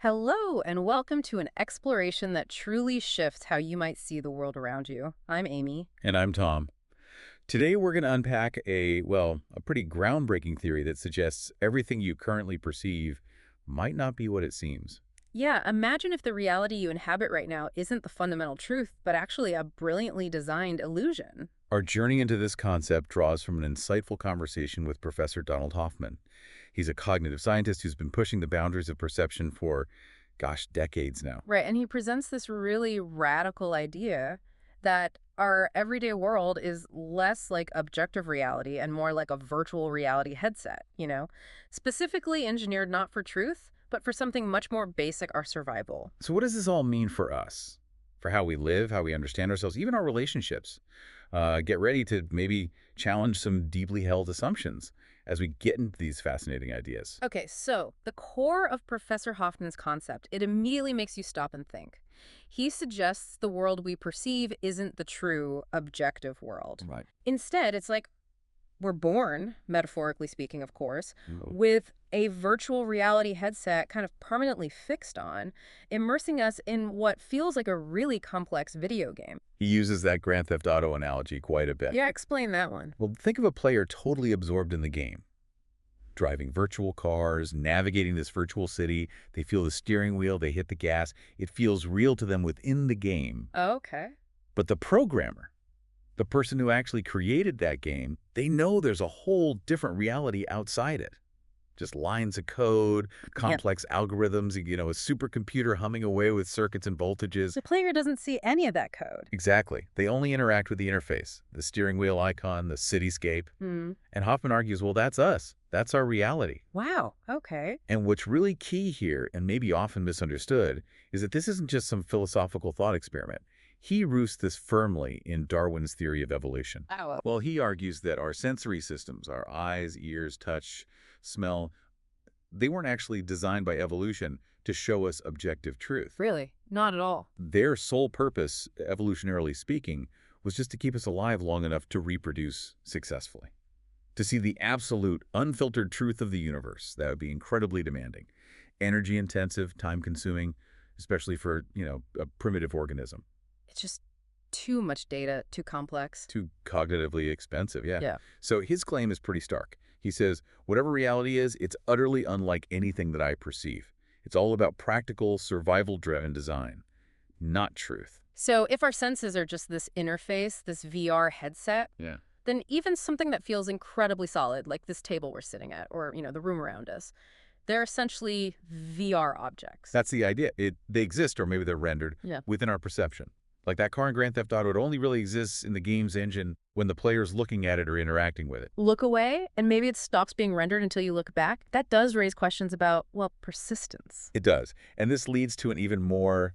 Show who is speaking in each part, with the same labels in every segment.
Speaker 1: Hello, and welcome to an exploration that truly shifts how you might see the world around you. I'm Amy.
Speaker 2: And I'm Tom. Today we're going to unpack a pretty groundbreaking theory that suggests everything you currently perceive might not be what it seems.
Speaker 1: Yeah, imagine if the reality you inhabit right now isn't the fundamental truth, but actually a brilliantly designed illusion.
Speaker 2: Our journey into this concept draws from an insightful conversation with Professor Donald Hoffman. He's a cognitive scientist who's been pushing the boundaries of perception for, gosh, decades now.
Speaker 1: Right, and he presents this really radical idea that our everyday world is less like objective reality and more like a virtual reality headset, specifically engineered not for truth, but for something much more basic, our survival.
Speaker 2: So what does this all mean for us? For how we live, how we understand ourselves, even our relationships? Get ready to maybe challenge some deeply held assumptions as we get into these fascinating ideas.
Speaker 1: Okay, so the core of Professor Hoffman's concept, it immediately makes you stop and think. He suggests the world we perceive isn't the true objective world.
Speaker 2: Right.
Speaker 1: Instead, it's like we're born, metaphorically speaking, of course,
Speaker 2: Oh.
Speaker 1: with a virtual reality headset kind of permanently fixed on, immersing us in what feels like a really complex video game.
Speaker 2: He uses that Grand Theft Auto analogy quite a bit.
Speaker 1: Yeah, explain that one.
Speaker 2: Well, think of a player totally absorbed in the game, driving virtual cars, navigating this virtual city. They feel the steering wheel, they hit the gas. It feels real to them within the game.
Speaker 1: Okay.
Speaker 2: But the programmer, the person who actually created that game, they know there's a whole different reality outside it. Just lines of code,
Speaker 1: Yeah.
Speaker 2: complex algorithms, a supercomputer humming away with circuits and voltages.
Speaker 1: The player doesn't see any of that code.
Speaker 2: Exactly. They only interact with the interface, the steering wheel icon, the cityscape.
Speaker 1: Hmm.
Speaker 2: And Hoffman argues, well, that's us. That's our reality.
Speaker 1: Wow. Okay.
Speaker 2: And what's really key here, and maybe often misunderstood, is that this isn't just some philosophical thought experiment. He roots this firmly in Darwin's theory of evolution.
Speaker 1: Oh,
Speaker 2: Well, he argues that our sensory systems, our eyes, ears, touch, smell, they weren't actually designed by evolution to show us objective truth.
Speaker 1: really? Not at all.
Speaker 2: Their sole purpose, evolutionarily speaking, was just to keep us alive long enough to reproduce successfully. To see the absolute, unfiltered truth of the universe, that would be incredibly demanding. Energy intensive, time consuming, especially for, a primitive organism.
Speaker 1: It's just too much data, too complex.
Speaker 2: Too cognitively expensive, yeah.
Speaker 1: Yeah.
Speaker 2: So his claim is pretty stark. He says, whatever reality is, it's utterly unlike anything that I perceive. It's all about practical, survival-driven design, not truth.
Speaker 1: So if our senses are just this interface, this VR headset,
Speaker 2: Yeah.
Speaker 1: then even something that feels incredibly solid, like this table we're sitting at or the room around us, they're essentially VR objects.
Speaker 2: That's the idea. They exist, or maybe they're rendered,
Speaker 1: Yeah.
Speaker 2: within our perception. Like that car in Grand Theft Auto, it only really exists in the game's engine when the player's looking at it or interacting with it.
Speaker 1: Look away, and maybe it stops being rendered until you look back. That does raise questions about, well, persistence.
Speaker 2: It does. And this leads to an even more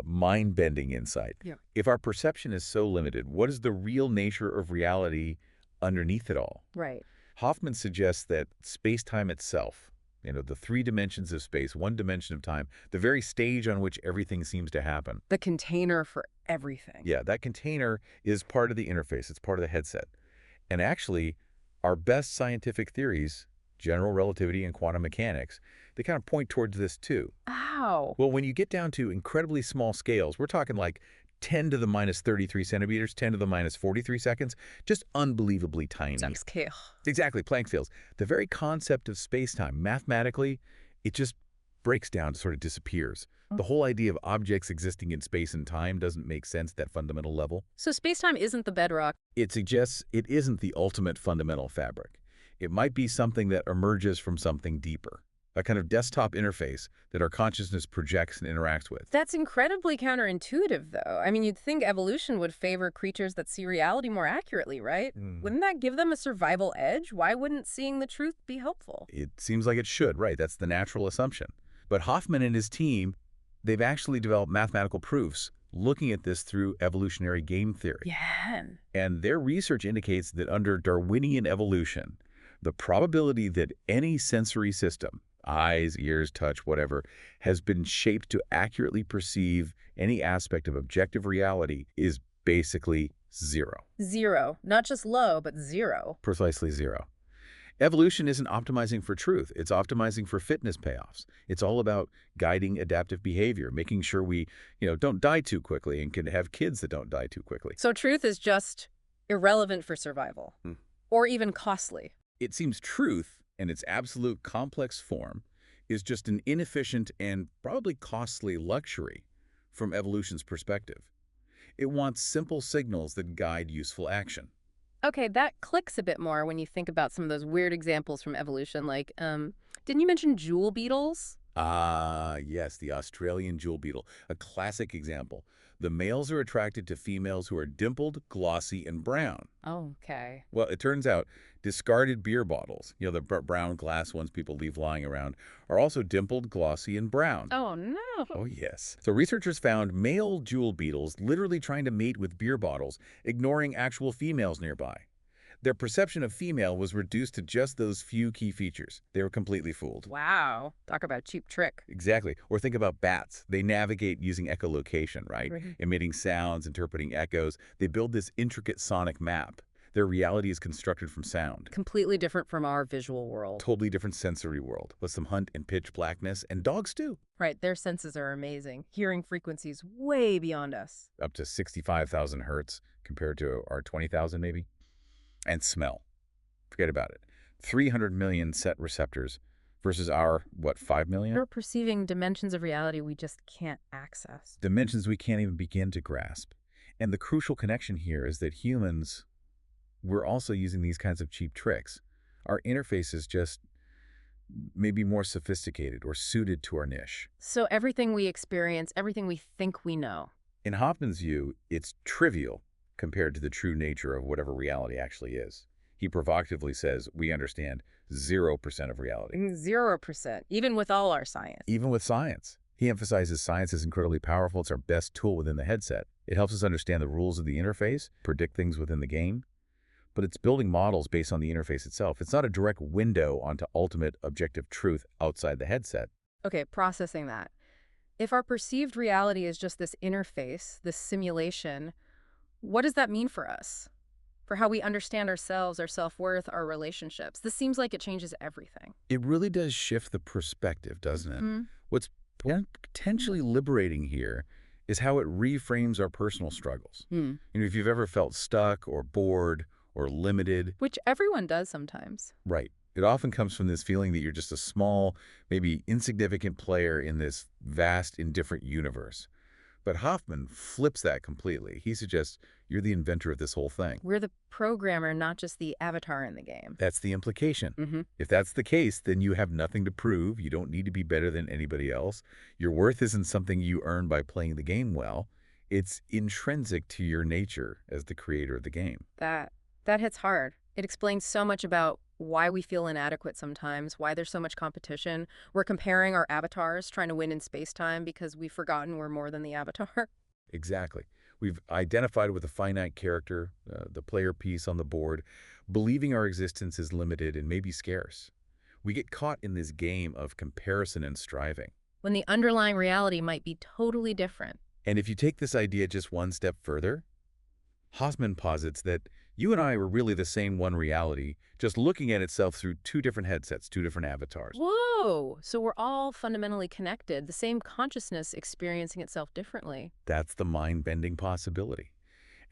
Speaker 2: mind-bending insight.
Speaker 1: Yeah.
Speaker 2: If our perception is so limited, what is the real nature of reality underneath it all?
Speaker 1: Right.
Speaker 2: Hoffman suggests that space-time itself, the three dimensions of space, one dimension of time, the very stage on which everything seems to happen.
Speaker 1: The container for everything.
Speaker 2: Yeah, that container is part of the interface. It's part of the headset. And actually, our best scientific theories, general relativity and quantum mechanics, they kind of point towards this too.
Speaker 1: Ow.
Speaker 2: Well, when you get down to incredibly small scales, we're talking like 10 to the minus 33 centimeters, 10 to the minus 43 seconds, just unbelievably tiny.
Speaker 1: Upscale.
Speaker 2: Exactly, Planck fields. The very concept of space-time, mathematically, it just breaks down, sort of disappears. The whole idea of objects existing in space and time doesn't make sense at that fundamental level.
Speaker 1: So space-time isn't the bedrock.
Speaker 2: It suggests it isn't the ultimate fundamental fabric. It might be something that emerges from something deeper, a kind of desktop interface that our consciousness projects and interacts with.
Speaker 1: That's incredibly counterintuitive, though. I mean, you'd think evolution would favor creatures that see reality more accurately, right? Wouldn't that give them a survival edge? Why wouldn't seeing the truth be helpful?
Speaker 2: It seems like it should, right? That's the natural assumption. But Hoffman and his team, they've actually developed mathematical proofs looking at this through evolutionary game theory.
Speaker 1: Yeah.
Speaker 2: And their research indicates that under Darwinian evolution, the probability that any sensory system, eyes, ears, touch, whatever, has been shaped to accurately perceive any aspect of objective reality is basically zero.
Speaker 1: Zero. Not just low, but zero.
Speaker 2: Precisely zero. Evolution isn't optimizing for truth. It's optimizing for fitness payoffs. It's all about guiding adaptive behavior, making sure we, don't die too quickly and can have kids that don't die too quickly.
Speaker 1: So truth is just irrelevant for survival,
Speaker 2: Hmm.
Speaker 1: or even costly.
Speaker 2: It seems truth, in its absolute complex form, is just an inefficient and probably costly luxury from evolution's perspective. It wants simple signals that guide useful action.
Speaker 1: Okay, that clicks a bit more when you think about some of those weird examples from evolution, like, didn't you mention jewel beetles?
Speaker 2: Ah, yes, the Australian jewel beetle, a classic example. The males are attracted to females who are dimpled, glossy, and brown.
Speaker 1: Oh, okay.
Speaker 2: Well, it turns out discarded beer bottles, the brown glass ones people leave lying around, are also dimpled, glossy, and brown.
Speaker 1: Oh, no.
Speaker 2: Oh, yes. So researchers found male jewel beetles literally trying to mate with beer bottles, ignoring actual females nearby. Their perception of female was reduced to just those few key features. They were completely fooled.
Speaker 1: Wow. Talk about a cheap trick.
Speaker 2: Exactly. Or think about bats. They navigate using echolocation, right?
Speaker 1: Right.
Speaker 2: Emitting sounds, interpreting echoes. They build this intricate sonic map. Their reality is constructed from sound.
Speaker 1: Completely different from our visual world.
Speaker 2: Totally different sensory world. Lets them hunt in pitch blackness, and dogs too.
Speaker 1: Right, their senses are amazing. Hearing frequencies way beyond us.
Speaker 2: Up to 65,000 hertz compared to our 20,000 maybe. And smell. Forget about it. 300 million set receptors versus our, 5 million?
Speaker 1: We're perceiving dimensions of reality we just can't access.
Speaker 2: Dimensions we can't even begin to grasp. And the crucial connection here is that humans, we're also using these kinds of cheap tricks. Our interface is just maybe more sophisticated or suited to our niche.
Speaker 1: So everything we experience, everything we think we know.
Speaker 2: In Hoffman's view, it's trivial compared to the true nature of whatever reality actually is. He provocatively says we understand 0% of reality.
Speaker 1: 0%, even with all our science.
Speaker 2: Even with science. He emphasizes science is incredibly powerful. It's our best tool within the headset. It helps us understand the rules of the interface, predict things within the game, but it's building models based on the interface itself. It's not a direct window onto ultimate objective truth outside the headset.
Speaker 1: Okay, processing that. If our perceived reality is just this interface, this simulation, what does that mean for us? For how we understand ourselves, our self-worth, our relationships? This seems like it changes everything.
Speaker 2: It really does shift the perspective, doesn't it?
Speaker 1: Mhm.
Speaker 2: What's potentially liberating here is how it reframes our personal struggles. If you've ever felt stuck or bored or limited,
Speaker 1: Which everyone does sometimes.
Speaker 2: right, it often comes from this feeling that you're just a small, maybe insignificant player in this vast, indifferent universe. But Hoffman flips that completely. He suggests you're the inventor of this whole thing.
Speaker 1: We're the programmer, not just the avatar in the game.
Speaker 2: That's the implication.
Speaker 1: Mm-hmm.
Speaker 2: If that's the case, then you have nothing to prove. You don't need to be better than anybody else. Your worth isn't something you earn by playing the game well. It's intrinsic to your nature as the creator of the game.
Speaker 1: That hits hard. It explains so much about why we feel inadequate sometimes, why there's so much competition. We're comparing our avatars, trying to win in space-time because we've forgotten we're more than the avatar.
Speaker 2: Exactly. We've identified with a finite character, the player piece on the board, believing our existence is limited and maybe scarce. We get caught in this game of comparison and striving.
Speaker 1: When the underlying reality might be totally different.
Speaker 2: And if you take this idea just one step further, Hoffman posits that you and I were really the same one reality, just looking at itself through two different headsets, two different avatars.
Speaker 1: Whoa! So we're all fundamentally connected, the same consciousness experiencing itself differently.
Speaker 2: That's the mind-bending possibility.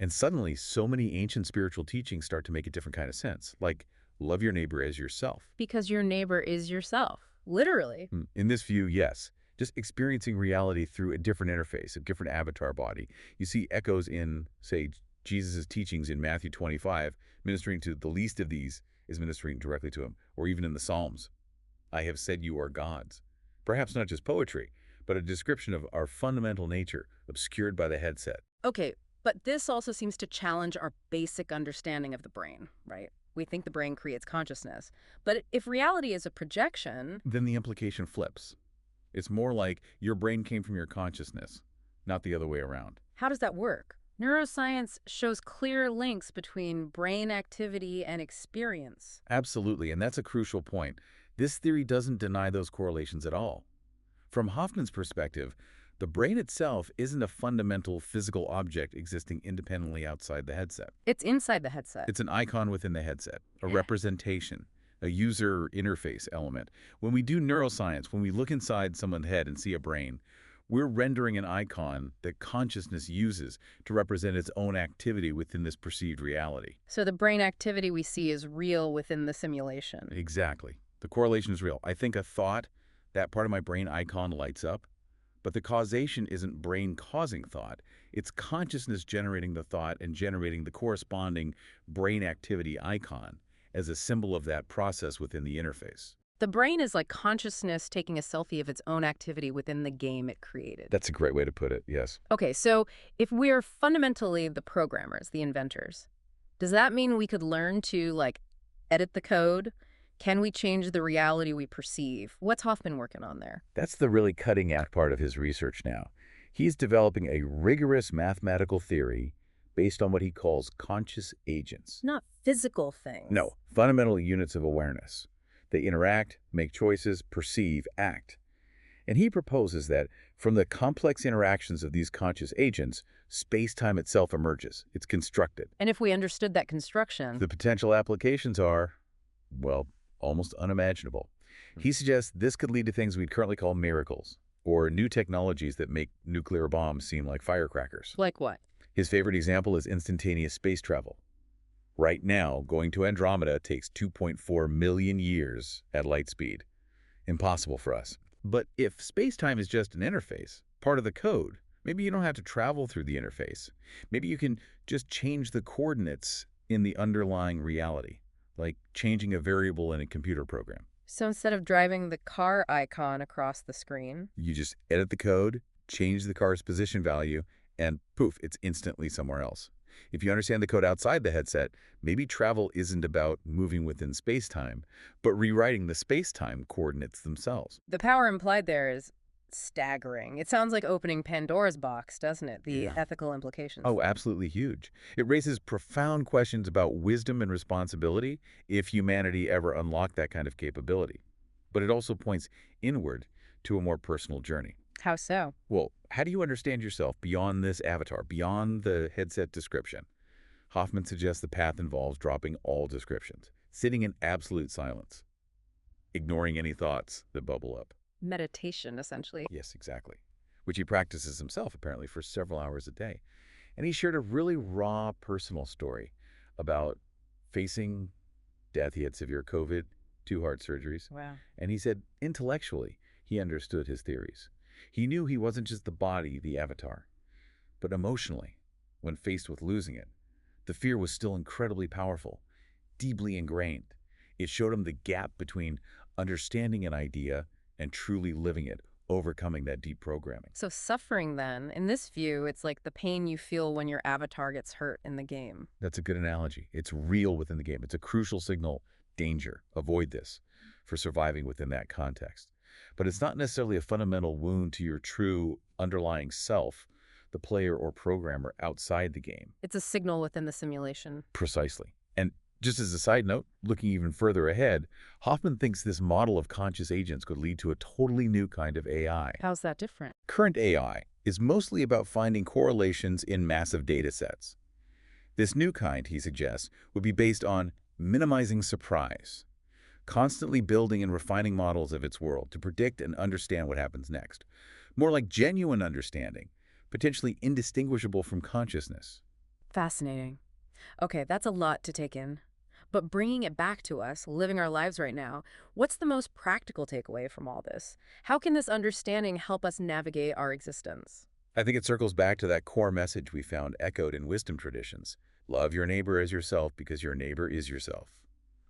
Speaker 2: And suddenly, so many ancient spiritual teachings start to make a different kind of sense, like love your neighbor as yourself.
Speaker 1: Because your neighbor is yourself, literally.
Speaker 2: In this view, yes. Just experiencing reality through a different interface, a different avatar body. You see echoes in, say, Jesus' teachings in Matthew 25, ministering to the least of these is ministering directly to him, or even in the Psalms. I have said you are gods. Perhaps not just poetry, but a description of our fundamental nature, obscured by the headset.
Speaker 1: Okay, but this also seems to challenge our basic understanding of the brain, right? We think the brain creates consciousness. But if reality is a projection...
Speaker 2: Then the implication flips. It's more like your brain came from your consciousness, not the other way around.
Speaker 1: How does that work? Neuroscience shows clear links between brain activity and experience.
Speaker 2: Absolutely, and that's a crucial point. This theory doesn't deny those correlations at all. From Hoffman's perspective, the brain itself isn't a fundamental physical object existing independently outside the headset.
Speaker 1: It's inside the headset.
Speaker 2: It's an icon within the headset, a representation. a user interface element. When we do neuroscience, when we look inside someone's head and see a brain, we're rendering an icon that consciousness uses to represent its own activity within this perceived reality.
Speaker 1: So the brain activity we see is real within the simulation.
Speaker 2: Exactly. The correlation is real. I think a thought, that part of my brain icon lights up, but the causation isn't brain causing thought. It's consciousness generating the thought and generating the corresponding brain activity icon as a symbol of that process within the interface.
Speaker 1: The brain is like consciousness taking a selfie of its own activity within the game it created.
Speaker 2: That's a great way to put it, yes.
Speaker 1: Okay, so if we're fundamentally the programmers, the inventors, does that mean we could learn to, like, edit the code? Can we change the reality we perceive? What's Hoffman working on there?
Speaker 2: That's the really cutting-edge part of his research now. He's developing a rigorous mathematical theory based on what he calls conscious agents.
Speaker 1: Not physical things.
Speaker 2: No, fundamental units of awareness. They interact, make choices, perceive, act. And he proposes that from the complex interactions of these conscious agents, space-time itself emerges. It's constructed.
Speaker 1: And if we understood that construction,
Speaker 2: The potential applications are, well, almost unimaginable. He suggests this could lead to things we'd currently call miracles, or new technologies that make nuclear bombs seem like firecrackers.
Speaker 1: like what?
Speaker 2: His favorite example is instantaneous space travel. Right now, going to Andromeda takes 2.4 million years at light speed. Impossible for us. But if space-time is just an interface, part of the code, maybe you don't have to travel through the interface. Maybe you can just change the coordinates in the underlying reality, like changing a variable in a computer program.
Speaker 1: So instead of driving the car icon across the screen,
Speaker 2: You just edit the code, change the car's position value, and poof, it's instantly somewhere else. If you understand the code outside the headset, maybe travel isn't about moving within space-time, but rewriting the space-time coordinates themselves.
Speaker 1: the power implied there is staggering. It sounds like opening Pandora's box, doesn't it? The
Speaker 2: Yeah.
Speaker 1: ethical implications.
Speaker 2: Oh, absolutely huge. It raises profound questions about wisdom and responsibility if humanity ever unlocked that kind of capability. But it also points inward to a more personal journey.
Speaker 1: How so?
Speaker 2: Well, how do you understand yourself beyond this avatar, beyond the headset description? Hoffman suggests the path involves dropping all descriptions, sitting in absolute silence, ignoring any thoughts that bubble up.
Speaker 1: Meditation, essentially.
Speaker 2: Yes, exactly. Which he practices himself, apparently, for several hours a day. And he shared a really raw personal story about facing death. He had severe COVID, 2 heart surgeries.
Speaker 1: Wow.
Speaker 2: And he said intellectually, he understood his theories. He knew he wasn't just the body, the avatar. But emotionally, when faced with losing it, the fear was still incredibly powerful, deeply ingrained. It showed him the gap between understanding an idea and truly living it, overcoming that deep programming.
Speaker 1: So suffering then, in this view, it's like the pain you feel when your avatar gets hurt in the game.
Speaker 2: That's a good analogy. It's real within the game. It's a crucial signal, danger, avoid this, for surviving within that context. But it's not necessarily a fundamental wound to your true underlying self, the player or programmer outside the game.
Speaker 1: It's a signal within the simulation.
Speaker 2: Precisely. And just as a side note, looking even further ahead, Hoffman thinks this model of conscious agents could lead to a totally new kind of AI.
Speaker 1: How's that different?
Speaker 2: Current AI is mostly about finding correlations in massive data sets. This new kind, he suggests, would be based on minimizing surprise, constantly building and refining models of its world to predict and understand what happens next. More like genuine understanding, potentially indistinguishable from consciousness.
Speaker 1: Fascinating. Okay, that's a lot to take in. But bringing it back to us, living our lives right now, what's the most practical takeaway from all this? How can this understanding help us navigate our existence?
Speaker 2: I think it circles back to that core message we found echoed in wisdom traditions. Love your neighbor as yourself because your neighbor is yourself.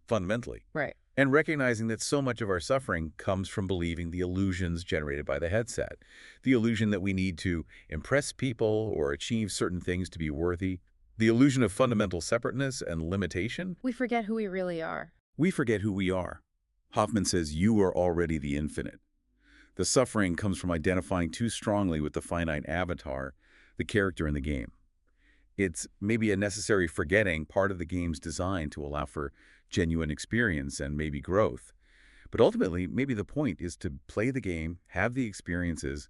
Speaker 2: Fundamentally.
Speaker 1: Right.
Speaker 2: And recognizing that so much of our suffering comes from believing the illusions generated by the headset. The illusion that we need to impress people or achieve certain things to be worthy. The illusion of fundamental separateness and limitation.
Speaker 1: We forget who we really are.
Speaker 2: We forget who we are. Hoffman says you are already the infinite. The suffering comes from identifying too strongly with the finite avatar, the character in the game. It's maybe a necessary forgetting, part of the game's design to allow for genuine experience and maybe growth. But ultimately, maybe the point is to play the game, have the experiences,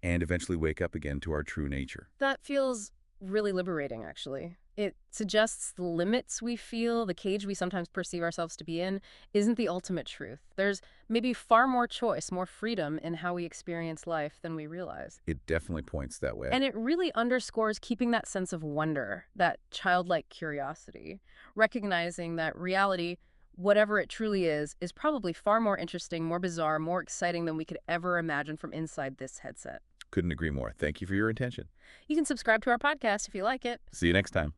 Speaker 2: and eventually wake up again to our true nature.
Speaker 1: That feels really liberating, actually. It suggests the limits we feel, the cage we sometimes perceive ourselves to be in, isn't the ultimate truth. There's maybe far more choice, more freedom in how we experience life than we realize.
Speaker 2: It definitely points that way.
Speaker 1: And it really underscores keeping that sense of wonder, that childlike curiosity, recognizing that reality, whatever it truly is probably far more interesting, more bizarre, more exciting than we could ever imagine from inside this headset.
Speaker 2: Couldn't agree more. Thank you for your attention.
Speaker 1: You can subscribe to our podcast if you like it.
Speaker 2: See you next time.